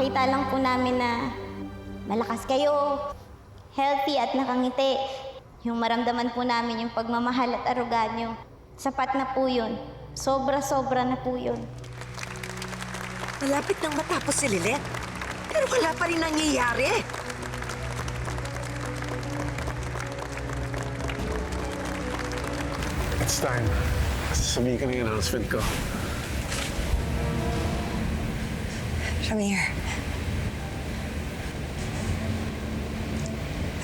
makita lang po namin na malakas kayo, healthy at nakangiti. Yung maramdaman po namin yung pagmamahal at aruga nyo. Sapat na po yun. Sobra-sobra na po yun. Malapit nang matapos si Lilet. Pero wala pa rin nangyayari. It's time. Sasabihin ka na yung announcement ko. Ramir,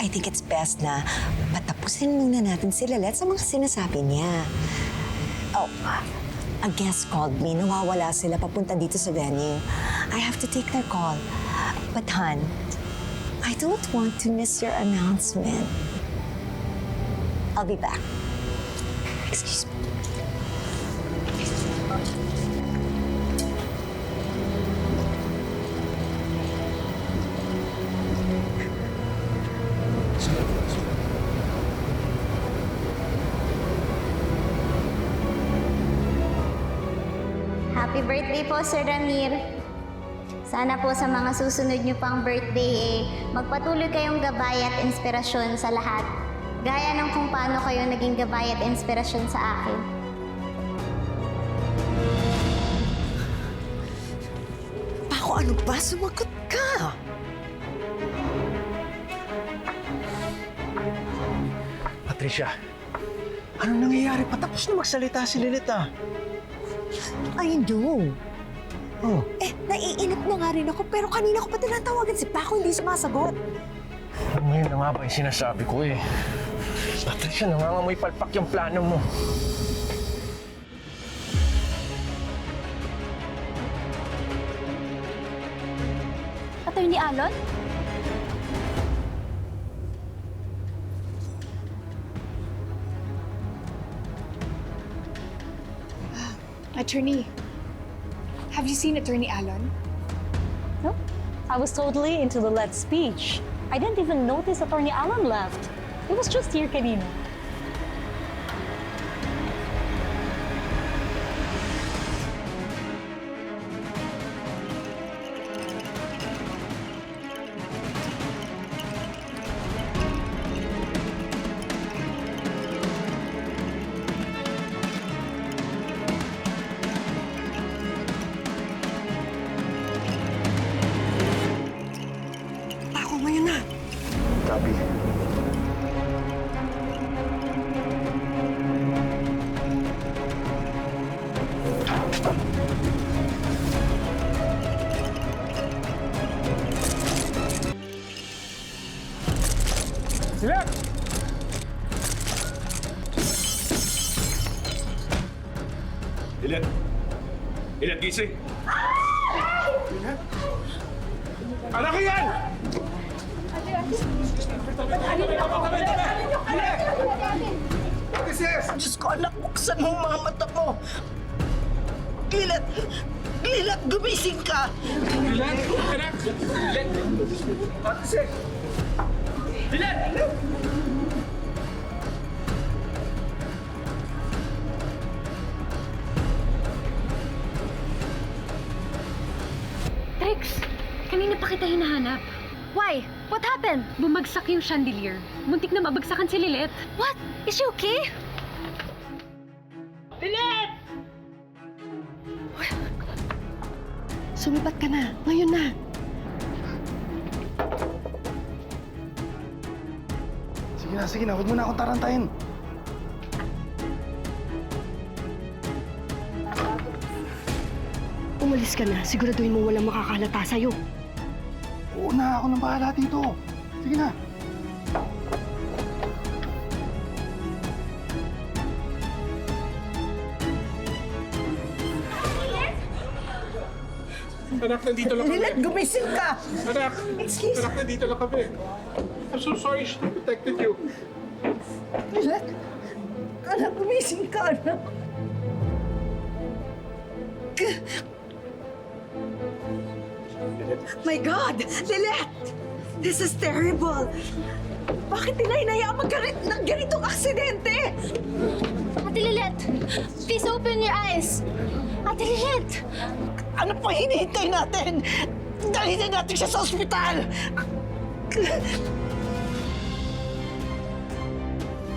I think it's best na patapusin muna natin si Lilet sa mga sinasabi niya. Oh, a guest called me. Nawawala sila papunta dito sa venue. I have to take their call. But Han, I don't want to miss your announcement. I'll be back. Excuse me. Happy birthday po, Sir Ramir. Sana po sa mga susunod nyo pang birthday, magpatuloy kayong gabay at inspirasyon sa lahat. Gaya ng kung paano kayo naging gabay at inspirasyon sa akin. Paco, ano ba? Sumagot ka! Patricia, anong nangyayari? Patapos na magsalita si Lilet, ah. I know. Oh, Naiinip na nga rin ako, pero kanina ko pa tinatawagan si Paco, hindi sumasagot. ngayon na nga ba yung sinasabi ko eh. Patricia, nangangamoy palpak yung plano mo. Attorney Alon? Attorney, have you seen Attorney Alon? No, I was totally into the Let's speech. I didn't even notice Attorney Allen left. He was just here kanina. Paco, ngayon na. Copy. Lilet! Lilet! Lilet, gising! Anak ko yan! Diyos ko, anak, buksan mo mga mata mo! Lilet! Lilet, gumising ka! Lilet! Anak! Lilet! Patisek! Lilet! Trix, kanina pa kita hinahanap. Why? What happened? Bumagsak yung chandelier. Muntik na mabagsakan si Lilet. What? Is she okay? Lilet! Sumipat ka na. Ngayon na. Sige na. Huwag mo na akong tarantayin. Umalis ka na. Siguraduhin mo walang makakalata sa'yo. Oo na, ako nang bahala dito. Sige na. Anak, nandito lang kami. Lilet, gumising ka! Anak! Excuse Anak, nandito lang kami. I'm so sorry she protected you. Lilet! Anak, gumising ka, anak! My God! Lilet! This is terrible! Bakit nila hinayaan magkaroon ng ganitong aksidente? Ate Lilet, please open your eyes. Ate Lilet! Ano pa hinihintay natin? Dalhin na natin siya sa ospital!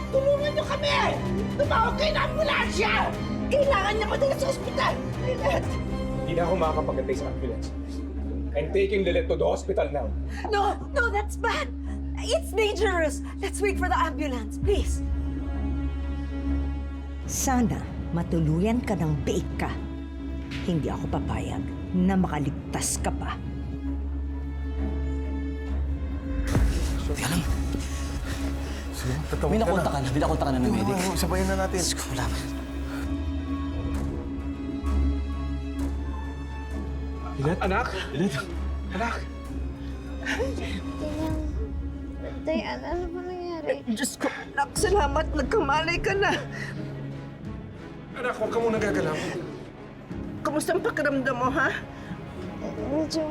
Tulungan niyo kami! Tumawag kayo ng ambulansya! Kailangan niya madala sa ospital! Lilet! Hindi na ako makakapagantay sa ambulance. I'm taking Lilet to the hospital now. No, that's bad. It's dangerous. Let's wait for the ambulance, please. Sana matuluyan ka ng biik ka. Hindi ako papayag na makaligtas ka pa. Binakonta ka na ng medic. Oo, sabayan na natin. Wala ba? Anak? Anak? Dayan, ano ba nangyari? Diyos ko, nak, salamat. Nagkamalay ka na. Anak, huwag ka muna gagalaw. Kamusta ang pakiramdam mo, ha? Medyo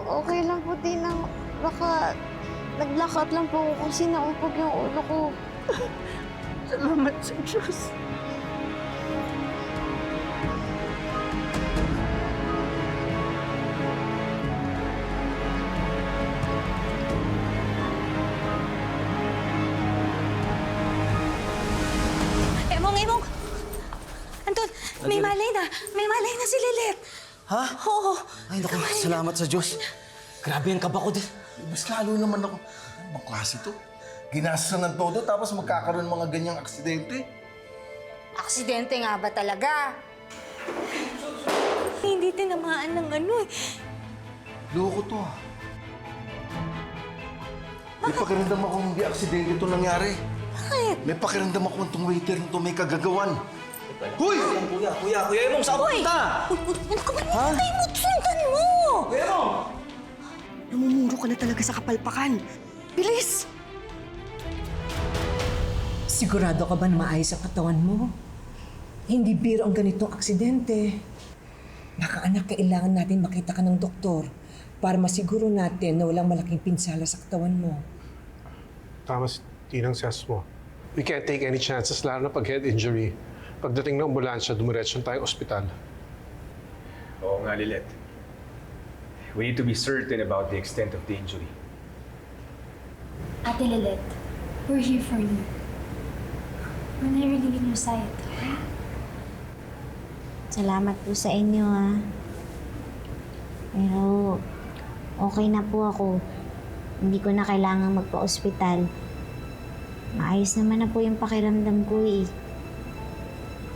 okay lang po din ang baka naglakad lang po ako kasi naumpog yung ulo ko. Salamat sa Diyos. Emong! Anton, may malay na! May malay na si Lilet! Ha? Oo! Ay, naku, salamat sa Diyos. Grabe ang kaba ko din. Mas lalo naman ako. Ano bang klase to? Ginasasan ng todo tapos magkakaroon mga ganyang aksidente. Aksidente nga ba talaga? Hindi tinamaan ng ano eh. Loko to ah. May pakiramdam akong hindi aksidente ito nangyari. Bakit? May pakiramdam ako itong waiter nito may kagagawan. Huy! Kuya Emong, saan punta? Ano ka ba nilagay mo? Sundan mo! Kuya Emong! Namumuro ka na talaga sa kapalpakan. Bilis! Sigurado ka ba na maayos ang katawan mo? Hindi biro ang ganitong aksidente. Baka anak, kailangan natin makita ka ng doktor para masiguro natin na walang malaking pinsala sa katawan mo. Tama si Tinang Sas mo. We can't take any chances, lalo na pag head injury. Pagdating ng ambulansya, dumiretso tayong ospital. Oo nga, Lilet. We need to be certain about the extent of the injury. Ate Lilet, we're here for you. We're never leaving your side. Salamat po sa inyo, ha. Pero, okay na po ako. Hindi ko na kailangang magpa-ospital. Maayos naman na po yung pakiramdam ko, eh.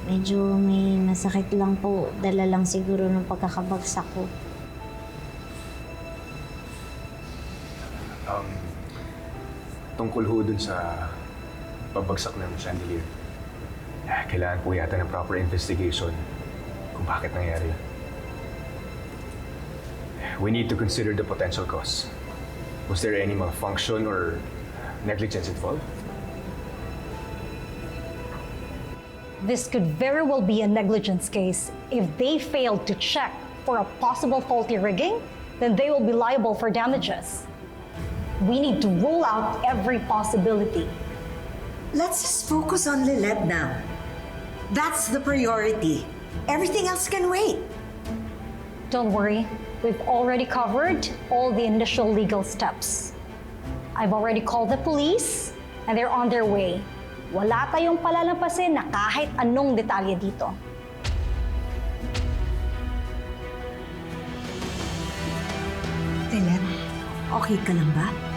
Medyo may masakit lang po. Dala lang siguro ng pagkakabagsak ko. Tungkol ho dun sa pabagsak ng chandelier. Kailangan po yata ng proper investigation kung bakit nangyari. We need to consider the potential cause. Was there any malfunction or negligence involved? This could very well be a negligence case. If they failed to check for a possible faulty rigging, then they will be liable for damages. We need to rule out every possibility. Let's just focus on Lilet now. That's the priority. Everything else can wait. Don't worry, we've already covered all the initial legal steps. I've already called the police and they're on their way. Wala tayong palalampasin na kahit anong detalye dito. Lilet, okay ka lang ba?